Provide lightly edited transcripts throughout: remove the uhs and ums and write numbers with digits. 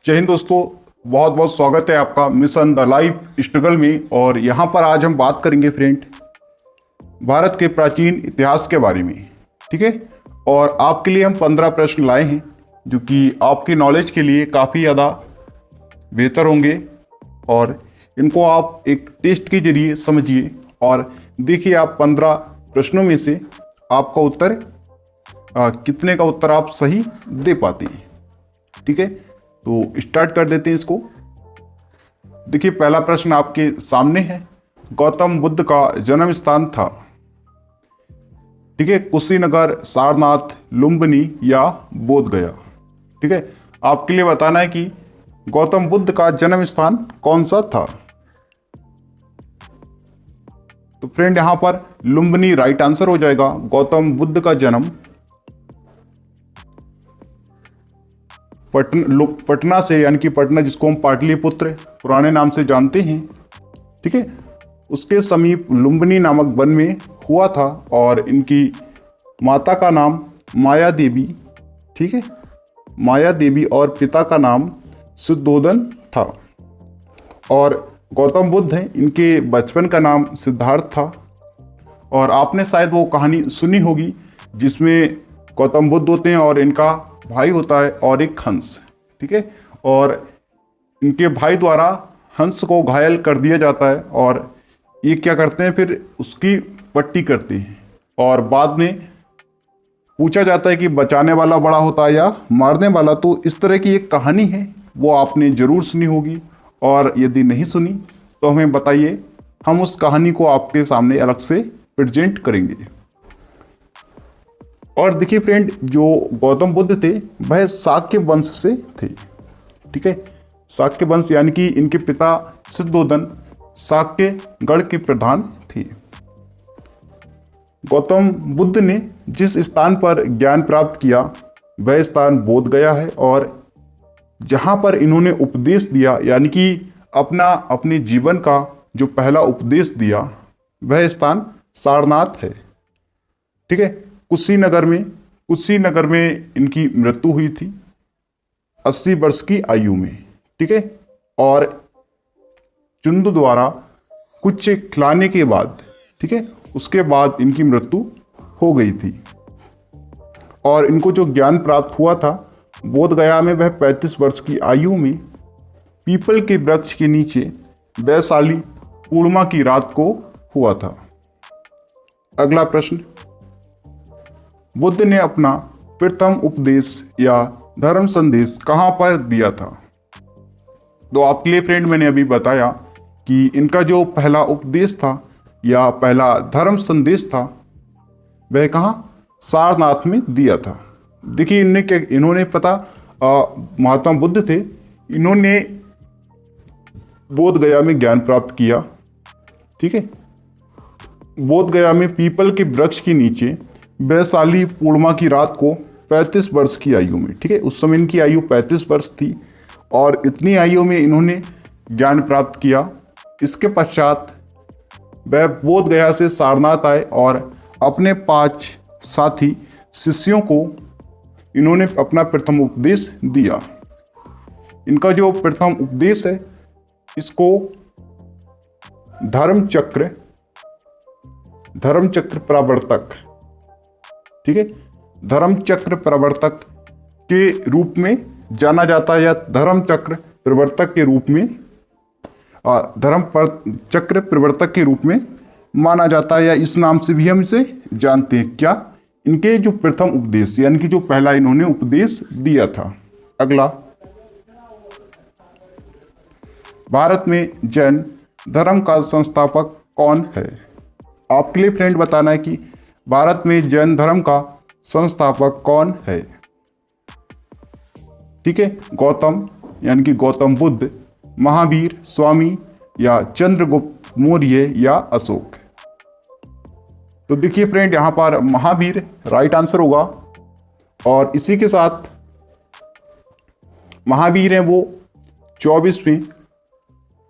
जय हिंद दोस्तों, बहुत बहुत स्वागत है आपका मिशन द लाइफ स्ट्रगल में। और यहाँ पर आज हम बात करेंगे फ्रेंड भारत के प्राचीन इतिहास के बारे में। ठीक है, और आपके लिए हम 15 प्रश्न लाए हैं जो कि आपकी नॉलेज के लिए काफ़ी ज़्यादा बेहतर होंगे। और इनको आप एक टेस्ट के जरिए समझिए और देखिए आप 15 प्रश्नों में से आपका उत्तर कितने का उत्तर आप सही दे पाते हैं। ठीक है, तो स्टार्ट कर देते हैं इसको। देखिए पहला प्रश्न आपके सामने है, गौतम बुद्ध का जन्म स्थान था। ठीक है, कुशीनगर, सारनाथ, लुम्बिनी या बोध गया। ठीक है, आपके लिए बताना है कि गौतम बुद्ध का जन्म स्थान कौन सा था। तो फ्रेंड यहां पर लुम्बिनी राइट आंसर हो जाएगा। गौतम बुद्ध का जन्म पटना से, यानी कि पटना जिसको हम पाटलिपुत्र पुराने नाम से जानते हैं, ठीक है, उसके समीप लुम्बिनी नामक वन में हुआ था। और इनकी माता का नाम माया देवी, ठीक है, माया देवी, और पिता का नाम शुद्धोदन था। और गौतम बुद्ध हैं, इनके बचपन का नाम सिद्धार्थ था। और आपने शायद वो कहानी सुनी होगी जिसमें गौतम बुद्ध होते हैं और इनका भाई होता है और एक हंस। ठीक है, और इनके भाई द्वारा हंस को घायल कर दिया जाता है और ये क्या करते हैं, फिर उसकी पट्टी करते हैं। और बाद में पूछा जाता है कि बचाने वाला बड़ा होता है या मारने वाला। तो इस तरह की एक कहानी है, वो आपने ज़रूर सुनी होगी। और यदि नहीं सुनी तो हमें बताइए, हम उस कहानी को आपके सामने अलग से प्रेजेंट करेंगे। और देखिए फ्रेंड, जो गौतम बुद्ध थे वह शाक्य वंश से थे। ठीक है, शाक्य वंश, यानी कि इनके पिता शुद्धोदन शाक्य गढ़ के प्रधान थे। गौतम बुद्ध ने जिस स्थान पर ज्ञान प्राप्त किया वह स्थान बोध गया है। और जहाँ पर इन्होंने उपदेश दिया, यानी कि अपने जीवन का जो पहला उपदेश दिया, वह स्थान सारनाथ है। ठीक है, कुशीनगर में इनकी मृत्यु हुई थी 80 वर्ष की आयु में। ठीक है, और चुंदू द्वारा कुछ खिलाने के बाद, ठीक है, उसके बाद इनकी मृत्यु हो गई थी। और इनको जो ज्ञान प्राप्त हुआ था बोध गया में, वह 35 वर्ष की आयु में पीपल के वृक्ष के नीचे वैशाली पूर्णिमा की रात को हुआ था। अगला प्रश्न, बुद्ध ने अपना प्रथम उपदेश या धर्म संदेश कहां पर दिया था। तो आपके लिए फ्रेंड मैंने अभी बताया कि इनका जो पहला उपदेश था या पहला धर्म संदेश था वह कहां, सारनाथ में दिया था। देखिए इन्होंने महात्मा बुद्ध थे, इन्होंने बोध गया में ज्ञान प्राप्त किया। ठीक है, बोध गया में पीपल के वृक्ष के नीचे वैशाली पूर्णिमा की रात को 35 वर्ष की आयु में। ठीक है, उस समय इनकी आयु 35 वर्ष थी और इतनी आयु में इन्होंने ज्ञान प्राप्त किया। इसके पश्चात वह बोध गया से सारनाथ आए और अपने 5 साथी शिष्यों को इन्होंने अपना प्रथम उपदेश दिया। इनका जो प्रथम उपदेश है इसको धर्मचक्र प्रवर्तक, ठीक है, धर्मचक्र प्रवर्तक के रूप में जाना जाता है, या धर्मचक्र प्रवर्तक के रूप में धर्मचक्र प्रवर्तक के रूप में माना जाता है, या इस नाम से भी हम इसे जानते हैं। क्या, इनके जो प्रथम उपदेश, यानी कि जो पहला इन्होंने उपदेश दिया था। अगला, भारत में जैन धर्म का संस्थापक कौन है। आपके लिए फ्रेंड बताना है कि भारत में जैन धर्म का संस्थापक कौन है। ठीक है, गौतम यानी कि गौतम बुद्ध, महावीर, स्वामी या चंद्रगुप्त मौर्य या अशोक। तो देखिए फ्रेंड, यहां पर महावीर राइट आंसर होगा। और इसी के साथ महावीर हैं वो 24वें,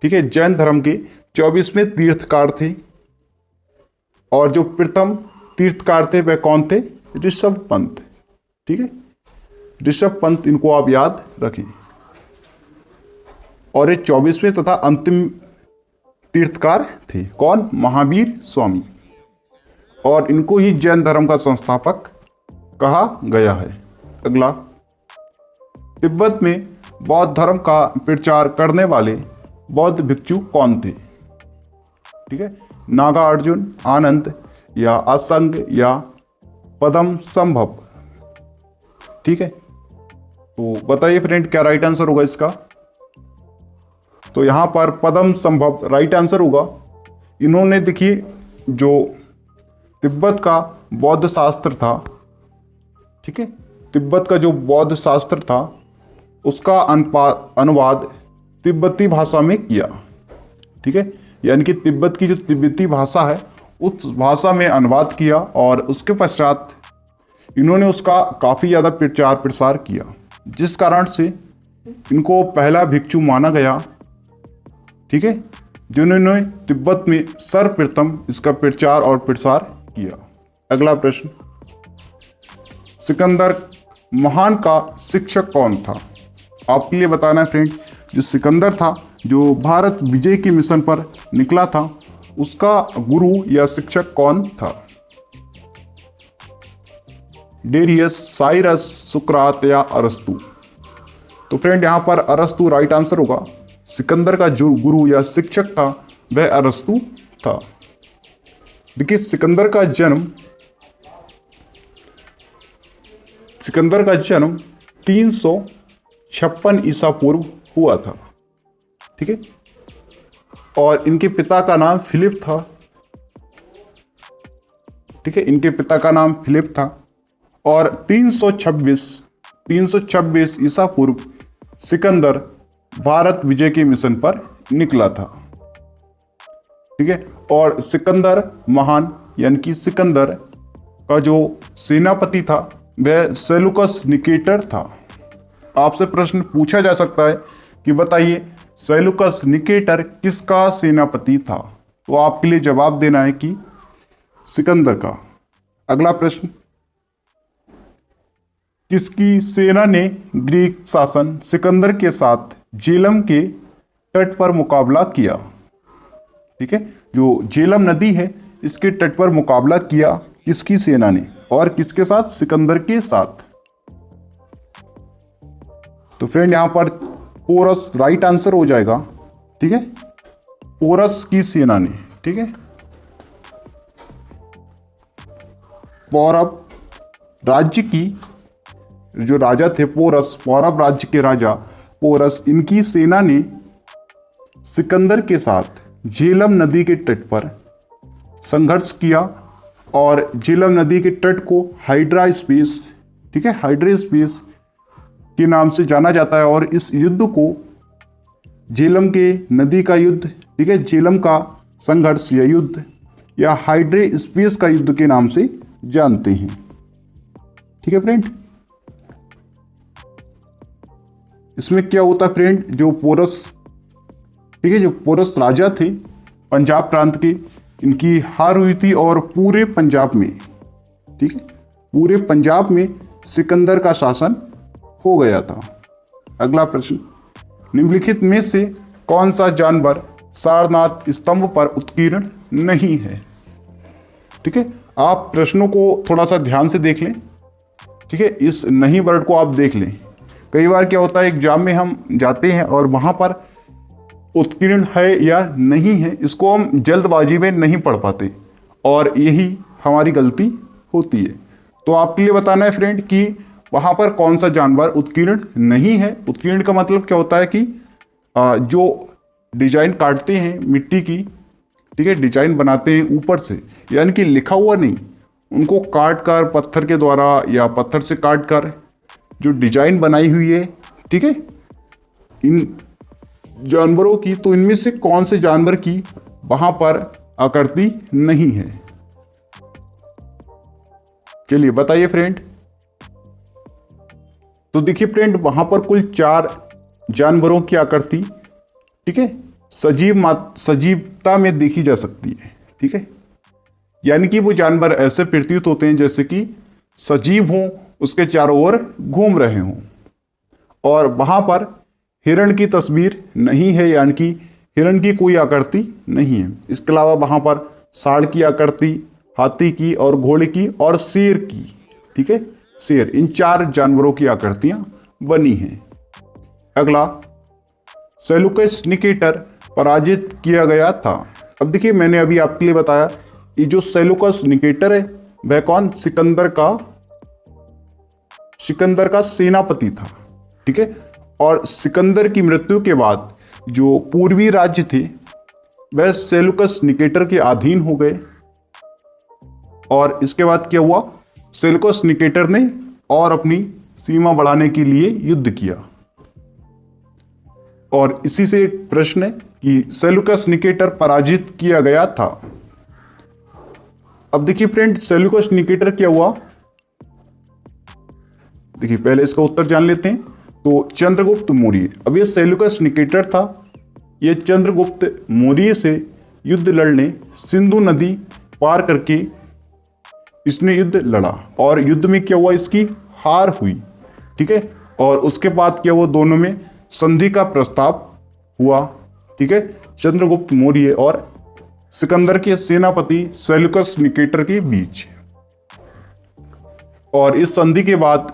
ठीक है, जैन धर्म के 24वें तीर्थकार थे। और जो प्रथम तीर्थकार थे वह कौन थे, ऋषभ पंत। ठीक है, ऋषभ पंत, इनको आप याद रखें। और ये 24वें तथा अंतिम तीर्थकार थे। कौन? महावीर स्वामी। और इनको ही जैन धर्म का संस्थापक कहा गया है। अगला, तिब्बत में बौद्ध धर्म का प्रचार करने वाले बौद्ध भिक्षु कौन थे? ठीक है, नागा अर्जुन, आनंद या असंग या पदम संभव। ठीक है, तो बताइए फ्रेंड क्या राइट आंसर होगा इसका? तो यहां पर पदम संभव राइट आंसर होगा। इन्होंने देखिए जो तिब्बत का बौद्ध शास्त्र था, ठीक है, तिब्बत का जो बौद्ध शास्त्र था उसका अनुवाद तिब्बती भाषा में किया। ठीक है, यानी कि तिब्बत की जो तिब्बती भाषा है उस भाषा में अनुवाद किया और उसके पश्चात इन्होंने उसका काफ़ी ज़्यादा प्रचार प्रसार किया, जिस कारण से इनको पहला भिक्षु माना गया। ठीक है, जिन्होंने तिब्बत में सर्वप्रथम इसका प्रचार और प्रसार किया। अगला प्रश्न, सिकंदर महान का शिक्षक कौन था? आपके लिए बताना है फ्रेंड, जो सिकंदर था जो भारत विजय के मिशन पर निकला था, उसका गुरु या शिक्षक कौन था? डेरियस, साइरस, सुकरात या अरस्तु? तो फ्रेंड यहाँ पर अरस्तु राइट आंसर होगा। सिकंदर का जो गुरु या शिक्षक था वह अरस्तु था। देखिए सिकंदर का जन्म 356 ईसा पूर्व हुआ था। ठीक है, और इनके पिता का नाम फिलिप था। ठीक है, इनके पिता का नाम फिलिप था और 326 ईसा पूर्व सिकंदर भारत विजय के मिशन पर निकला था। ठीक है, और सिकंदर महान यानी कि सिकंदर का जो सेनापति था वह सेलुकस निकेटर था। आपसे प्रश्न पूछा जा सकता है कि बताइए सेलुकस निकेटर किसका सेनापति था? तो आपके लिए जवाब देना है कि सिकंदर का। अगला प्रश्न, किसकी सेना ने ग्रीक शासन सिकंदर के साथ झेलम के तट पर मुकाबला किया? ठीक है, जो झेलम नदी है इसके तट पर मुकाबला किया किसकी सेना ने और किसके साथ? सिकंदर के साथ। तो फ्रेंड यहां पर पोरस राइट आंसर हो जाएगा। ठीक है, पोरस की सेना ने। ठीक है, पौरव राज्य की जो राजा थे पोरस, पौरव राज्य के राजा पोरस, इनकी सेना ने सिकंदर के साथ झेलम नदी के तट पर संघर्ष किया और झेलम नदी के तट को हाइड्रा स्पेस, ठीक है, हाइड्रा स्पेस के नाम से जाना जाता है और इस युद्ध को झेलम के नदी का युद्ध, ठीक है, झेलम का संघर्ष या युद्ध या हाइड्रे स्पेस का युद्ध के नाम से जानते हैं। ठीक है फ्रेंड, इसमें क्या होता है फ्रेंड, जो पोरस, ठीक है, जो पोरस राजा थे पंजाब प्रांत के, इनकी हार हुई थी और पूरे पंजाब में, ठीक है, पूरे पंजाब में सिकंदर का शासन हो गया था। अगला प्रश्न, निम्नलिखित में से कौन सा जानवर सारनाथ स्तंभ पर उत्कीर्ण नहीं है? ठीक है, आप प्रश्नों को थोड़ा सा ध्यान से देख लें। ठीक है, इस नहीं वर्ड को आप देख लें। कई बार क्या होता है एग्जाम में हम जाते हैं और वहां पर उत्कीर्ण है या नहीं है इसको हम जल्दबाजी में नहीं पढ़ पाते और यही हमारी गलती होती है। तो आपके लिए बताना है फ्रेंड कि वहां पर कौन सा जानवर उत्कीर्ण नहीं है। उत्कीर्ण का मतलब क्या होता है कि जो डिजाइन काटते हैं मिट्टी की, ठीक है, डिजाइन बनाते हैं ऊपर से, यानी कि लिखा हुआ नहीं, उनको काट कर पत्थर के द्वारा या पत्थर से काट कर जो डिजाइन बनाई हुई है, ठीक है, इन जानवरों की, तो इनमें से कौन से जानवर की वहां पर आकृति नहीं है? चलिए बताइए फ्रेंड। तो देखिए फ्रेंड, वहां पर कुल 4 जानवरों की आकृति, ठीक है, सजीवता में देखी जा सकती है। ठीक है, यानी कि वो जानवर ऐसे प्रतीत होते हैं जैसे कि सजीव हों, उसके चारों ओर घूम रहे हों, और वहां पर हिरण की तस्वीर नहीं है, यानी कि हिरण की कोई आकृति नहीं है। इसके अलावा वहाँ पर सांड की आकृति, हाथी की और घोड़े की और शेर की, ठीक है, शेर, इन 4 जानवरों की आकृतियां बनी हैं। अगला, सेलुकस निकेटर पराजित किया गया था। अब देखिए, मैंने अभी आपके लिए बताया ये जो सेलुकस निकेटर है वह कौन, सिकंदर का सेनापति था, ठीक है। और सिकंदर की मृत्यु के बाद जो पूर्वी राज्य थे वह सेलुकस निकेटर के अधीन हो गए। और इसके बाद क्या हुआ, सेलुकस निकेटर ने और अपनी सीमा बढ़ाने के लिए युद्ध किया। और इसी से एक प्रश्न है कि सेलुकस निकेटर पराजित किया गया था। अब देखिए फ्रेंड, सेलुकस निकेटर क्या हुआ, देखिए पहले इसका उत्तर जान लेते हैं। तो चंद्रगुप्त मौर्य, अब ये सेलुकस निकेटर था, ये चंद्रगुप्त मौर्य से युद्ध लड़ने सिंधु नदी पार करके इसने युद्ध लड़ा और युद्ध में क्या हुआ, इसकी हार हुई, ठीक है। और उसके बाद क्या हुआ, दोनों में संधि का प्रस्ताव हुआ, ठीक है, चंद्रगुप्त मौर्य और सिकंदर के सेनापति सेलुकस निकेटर के बीच। और इस संधि के बाद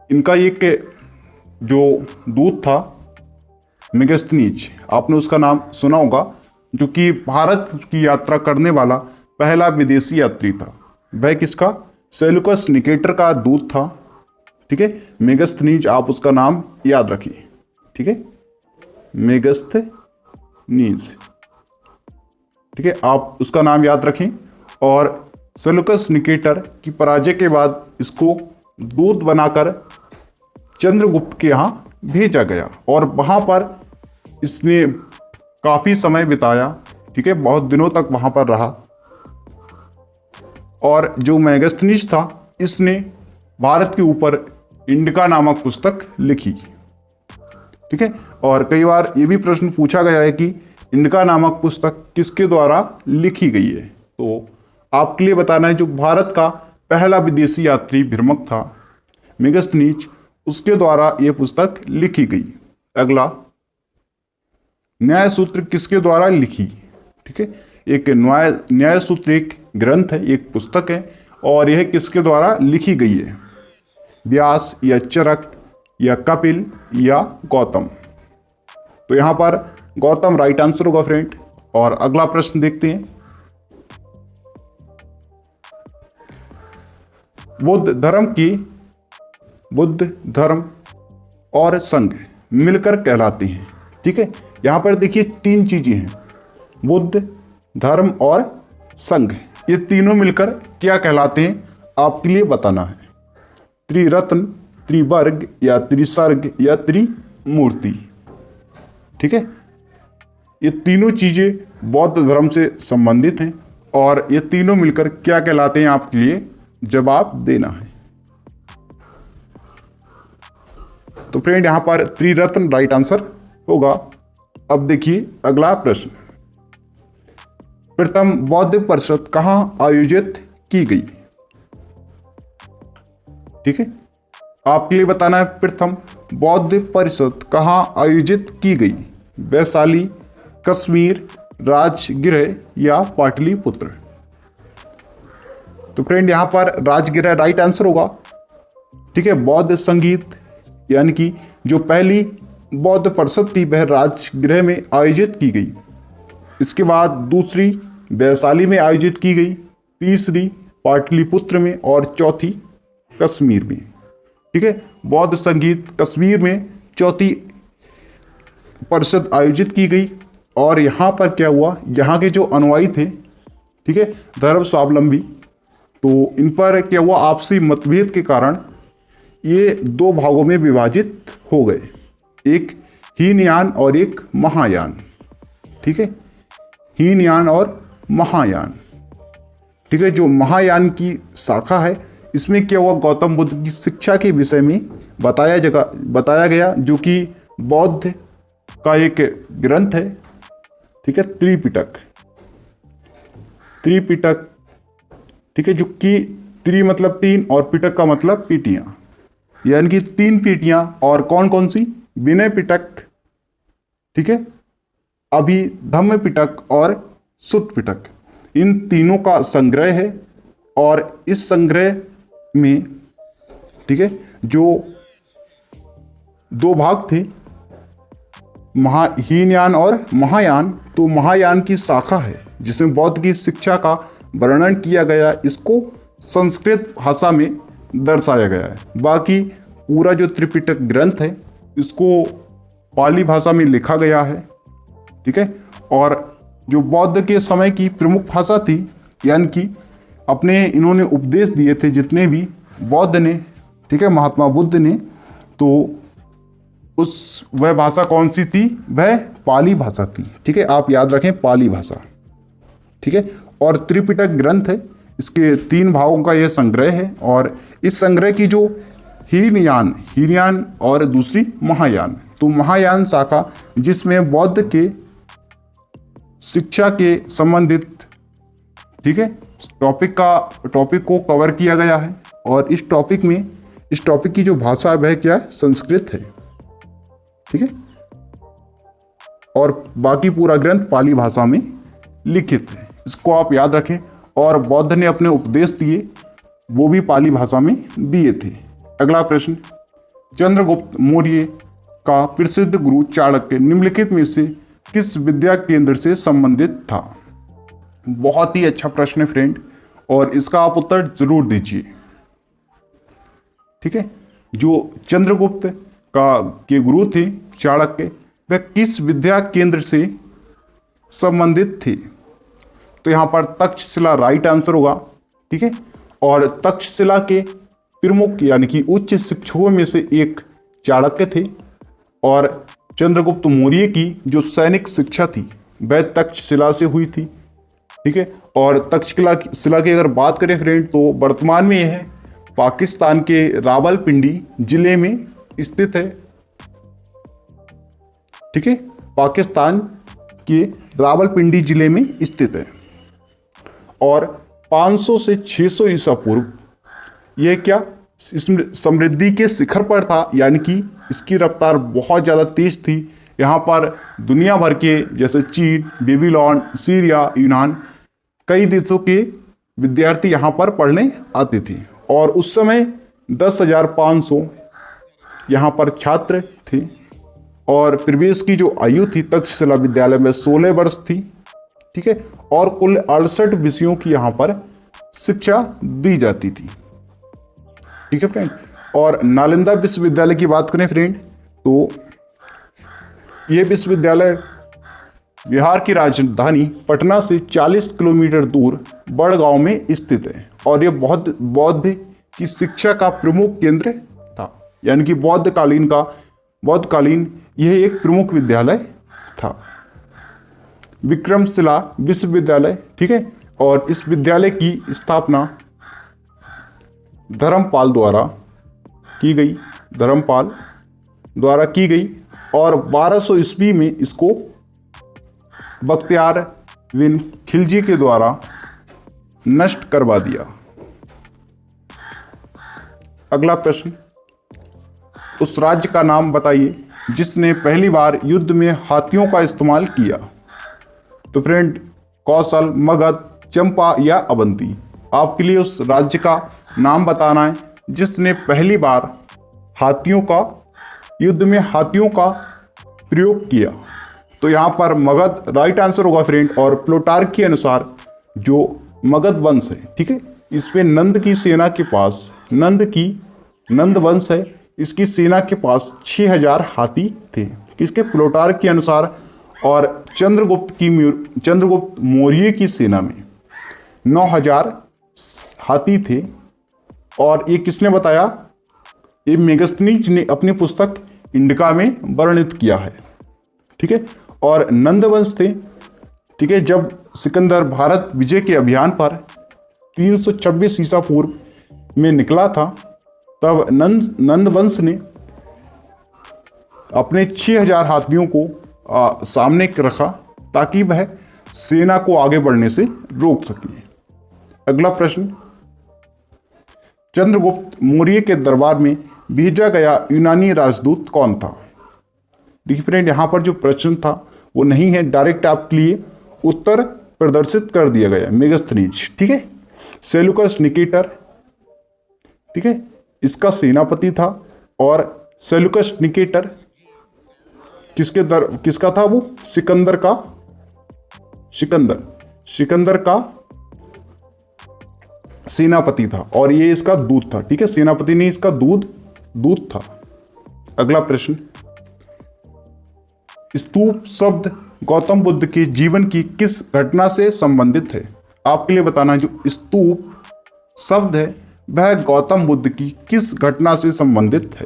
इनका एक जो दूत था मेगस्थनीज, आपने उसका नाम सुना होगा, जो कि भारत की यात्रा करने वाला पहला विदेशी यात्री था। वह किसका, सेलुकस निकेटर का दूत था, ठीक है, मेगस्थनीज, आप उसका नाम याद रखिए, ठीक है, मेगस्थनीज, ठीक है, आप उसका नाम याद रखें। और सेलुकस निकेटर की पराजय के बाद इसको दूत बनाकर चंद्रगुप्त के यहाँ भेजा गया और वहाँ पर इसने काफ़ी समय बिताया, ठीक है, बहुत दिनों तक वहाँ पर रहा। और जो मेगस्थनीज था इसने भारत के ऊपर इंडिका नामक पुस्तक लिखी, ठीक है। और कई बार ये भी प्रश्न पूछा गया है कि इंडिका नामक पुस्तक किसके द्वारा लिखी गई है, तो आपके लिए बताना है जो भारत का पहला विदेशी यात्री भ्रमक था मेगस्थनीज, उसके द्वारा यह पुस्तक लिखी गई। अगला, न्याय सूत्र किसके द्वारा लिखी, ठीक है, एक न्याय सूत्र एक ग्रंथ है, एक पुस्तक है, और यह किसके द्वारा लिखी गई है, व्यास या चरक या कपिल या गौतम। तो यहां पर गौतम राइट आंसर होगा फ्रेंड। और अगला प्रश्न देखते हैं, बुद्ध धर्म और संघ मिलकर कहलाते हैं, ठीक है। यहां पर देखिए 3 चीजें हैं, बुद्ध, धर्म और संघ, ये तीनों मिलकर क्या कहलाते हैं आपके लिए बताना है। त्रिरत्न, त्रिवर्ग या त्रिसर्ग या त्रिमूर्ति, ठीक है। ये तीनों चीजें बौद्ध धर्म से संबंधित हैं और ये तीनों मिलकर क्या कहलाते हैं आपके लिए जवाब देना है। तो फ्रेंड यहां पर त्रिरत्न राइट आंसर होगा। अब देखिए अगला प्रश्न, प्रथम बौद्ध परिषद कहां आयोजित की गई, ठीक है, आपके लिए बताना है प्रथम बौद्ध परिषद कहां आयोजित की गई, वैशाली, कश्मीर, राजगृह या पाटलिपुत्र। तो फ्रेंड यहां पर राजगृह राइट आंसर होगा, ठीक है। बौद्ध संगीत यानी कि जो पहली बौद्ध परिषद थी वह राजगृह में आयोजित की गई, इसके बाद दूसरी वैशाली में आयोजित की गई, तीसरी पाटलिपुत्र में और चौथी कश्मीर में, ठीक है। बौद्ध संगीत कश्मीर में चौथी परिषद आयोजित की गई। और यहाँ पर क्या हुआ, यहाँ के जो अनुयायी थे, ठीक है, धर्म स्वावलंबी, तो इन पर क्या हुआ, आपसी मतभेद के कारण ये 2 भागों में विभाजित हो गए, एक हीनयान और एक महायान, ठीक है, हीनयान और महायान, ठीक है। जो महायान की शाखा है इसमें क्या हुआ, गौतम बुद्ध की शिक्षा के विषय में बताया गया, जो कि बौद्ध का एक ग्रंथ है, ठीक है, त्रिपिटक, ठीक है, जो कि त्रि मतलब 3 और पिटक का मतलब पीटियां, यानी कि 3 पेटियां, और कौन कौन सी? विनय पिटक, ठीक है, अभिधम्म पिटक और सुत्त पिटक, इन तीनों का संग्रह है। और इस संग्रह में, ठीक है, जो 2 भाग थे, हीनयान और महायान, तो महायान की शाखा है जिसमें बौद्ध की शिक्षा का वर्णन किया गया, इसको संस्कृत भाषा में दर्शाया गया है। बाकी पूरा जो त्रिपिटक ग्रंथ है इसको पाली भाषा में लिखा गया है, ठीक है। और जो बौद्ध के समय की प्रमुख भाषा थी, यानी कि अपने इन्होंने उपदेश दिए थे जितने भी बौद्ध ने, ठीक है, महात्मा बुद्ध ने, तो वह भाषा कौन सी थी? वह पाली भाषा थी, ठीक है। आप याद रखें, पाली भाषा, ठीक है। और त्रिपिटक ग्रंथ है, इसके 3 भागों का यह संग्रह है। और इस संग्रह की जो हीनयान और दूसरी महायान, तो महायान शाखा जिसमें बौद्ध के शिक्षा के संबंधित, ठीक है, टॉपिक को कवर किया गया है। और इस टॉपिक की जो भाषा है वह क्या है? संस्कृत है, ठीक है। और बाकी पूरा ग्रंथ पाली भाषा में लिखित है, इसको आप याद रखें। और बौद्ध ने अपने उपदेश दिए वो भी पाली भाषा में दिए थे। अगला प्रश्न, चंद्रगुप्त मौर्य का प्रसिद्ध गुरु चाणक्य निम्नलिखित में से किस विद्या केंद्र से संबंधित था? बहुत ही अच्छा प्रश्न है फ्रेंड, और इसका आप उत्तर जरूर दीजिए, ठीक है। जो चंद्रगुप्त के गुरु थे चाणक्य, वह किस विद्या केंद्र से संबंधित थे? तो यहां पर तक्षशिला राइट आंसर होगा, ठीक है। और तक्षशिला के प्रमुख यानी कि उच्च शिक्षकों में से एक चाणक्य थे। और चंद्रगुप्त मौर्य की जो सैनिक शिक्षा थी वह तक्षशिला से हुई थी, ठीक है। और तक्षशिला की अगर बात करें फ्रेंड, तो वर्तमान में यह पाकिस्तान के रावलपिंडी जिले में स्थित है, ठीक है। पाकिस्तान के रावलपिंडी जिले में स्थित है। और 500 से 600 ईसा पूर्व यह क्या समृद्धि के शिखर पर था, यानी कि इसकी रफ्तार बहुत ज़्यादा तेज थी। यहाँ पर दुनिया भर के जैसे चीन, बेबीलोन, सीरिया, यूनान, कई देशों के विद्यार्थी यहाँ पर पढ़ने आते थे। और उस समय 10,500 यहाँ पर छात्र थे। और प्रवेश की जो आयु थी तक्षशिला विद्यालय में 16 वर्ष थी, ठीक है। और कुल 68 विषयों की यहाँ पर शिक्षा दी जाती थी, ठीक है फ्रेंड। और नालंदा विश्वविद्यालय की बात करें फ्रेंड, तो यह विश्वविद्यालय बिहार की राजधानी पटना से 40 किलोमीटर दूर बड़गांव में स्थित है। और यह बौद्ध की शिक्षा का प्रमुख केंद्र था, यानी कि बौद्धकालीन यह एक प्रमुख विद्यालय था। विक्रमशिला विश्वविद्यालय, ठीक है। और इस विद्यालय की स्थापना धर्मपाल द्वारा की गई। और 1200 ईस्वी में इसको बख्तियार बिन खिलजी के द्वारा नष्ट करवा दिया। अगला प्रश्न, उस राज्य का नाम बताइए जिसने पहली बार युद्ध में हाथियों का इस्तेमाल किया। तो फ्रेंड, कौशल, मगध, चंपा या अवंती, आपके लिए उस राज्य का नाम बताना है जिसने पहली बार युद्ध में हाथियों का प्रयोग किया। तो यहाँ पर मगध राइट आंसर होगा फ्रेंड। और प्लूटार्क के अनुसार जो मगध वंश है, ठीक है, इसमें नंद की सेना के पास नंद वंश है, इसकी सेना के पास 6000 हाथी थे, किसके? प्लूटार्क के अनुसार। और चंद्रगुप्त मौर्य की सेना में 9000 हाथी थे। और ये किसने बताया? ये मेगस्थनीज ने अपनी पुस्तक इंडिका में वर्णित किया है, ठीक है। और नंदवंश थे, ठीक है। जब सिकंदर भारत विजय के अभियान पर 326 ईसा पूर्व में निकला था, तब नंदवंश ने अपने 6000 हाथियों को सामने रखा ताकि वह सेना को आगे बढ़ने से रोक सके। अगला प्रश्न, चंद्रगुप्त मौर्य के दरबार में भेजा गया यूनानी राजदूत कौन था? देखिए फ्रेंड, यहाँ पर जो प्रश्न था वो नहीं है, डायरेक्ट आपके लिए उत्तर प्रदर्शित कर दिया गया, मेगास्थनीज। ठीक है, सेल्यूकस निकेटर, ठीक है, इसका सेनापति था। और सेल्यूकस निकेटर किसका था? वो सिकंदर का सेनापति था और ये इसका दूत था। ठीक है, सेनापति नहीं, इसका दूत था। अगला प्रश्न, स्तूप शब्द गौतम बुद्ध के जीवन की किस घटना से संबंधित है? आपके लिए बताना, जो स्तूप शब्द है वह गौतम बुद्ध की किस घटना से संबंधित है?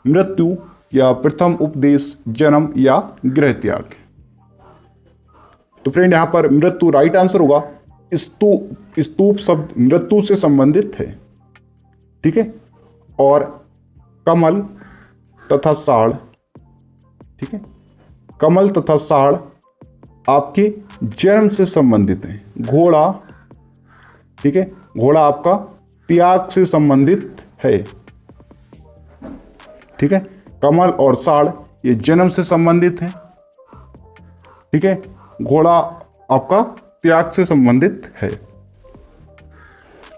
मृत्यु या प्रथम उपदेश, जन्म या गृह त्याग? तो फ्रेंड यहाँ पर मृत्यु राइट आंसर होगा। स्तूप शब्द मृत्यु से संबंधित है। ठीक है, और कमल तथा साड़, ठीक है, कमल तथा साड़ आपके जन्म से संबंधित है। घोड़ा, ठीक है, घोड़ा आपका त्याग से संबंधित है। ठीक है, कमल और साड़ ये जन्म से संबंधित है। ठीक है, घोड़ा आपका त्याग से संबंधित है।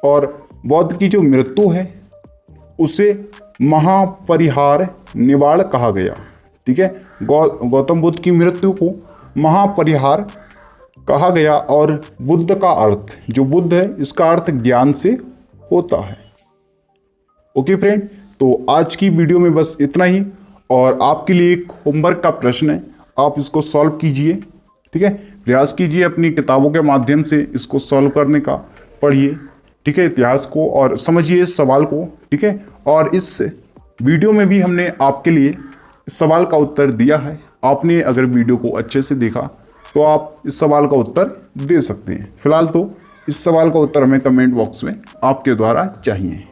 और बौद्ध की जो मृत्यु है उसे महापरिहार निवाड़ कहा गया। ठीक है, गौतम बुद्ध की मृत्यु को महापरिहार कहा गया। और बुद्ध का अर्थ, जो बुद्ध है इसका अर्थ ज्ञान से होता है। ओके फ्रेंड, तो आज की वीडियो में बस इतना ही। और आपके लिए एक होमवर्क का प्रश्न है, आप इसको सॉल्व कीजिए। ठीक है, प्रयास कीजिए अपनी किताबों के माध्यम से इसको सॉल्व करने का, पढ़िए। ठीक है, इतिहास को और समझिए इस सवाल को। ठीक है, और इस वीडियो में भी हमने आपके लिए इस सवाल का उत्तर दिया है। आपने अगर वीडियो को अच्छे से देखा तो आप इस सवाल का उत्तर दे सकते हैं। फिलहाल तो इस सवाल का उत्तर हमें कमेंट बॉक्स में आपके द्वारा चाहिए।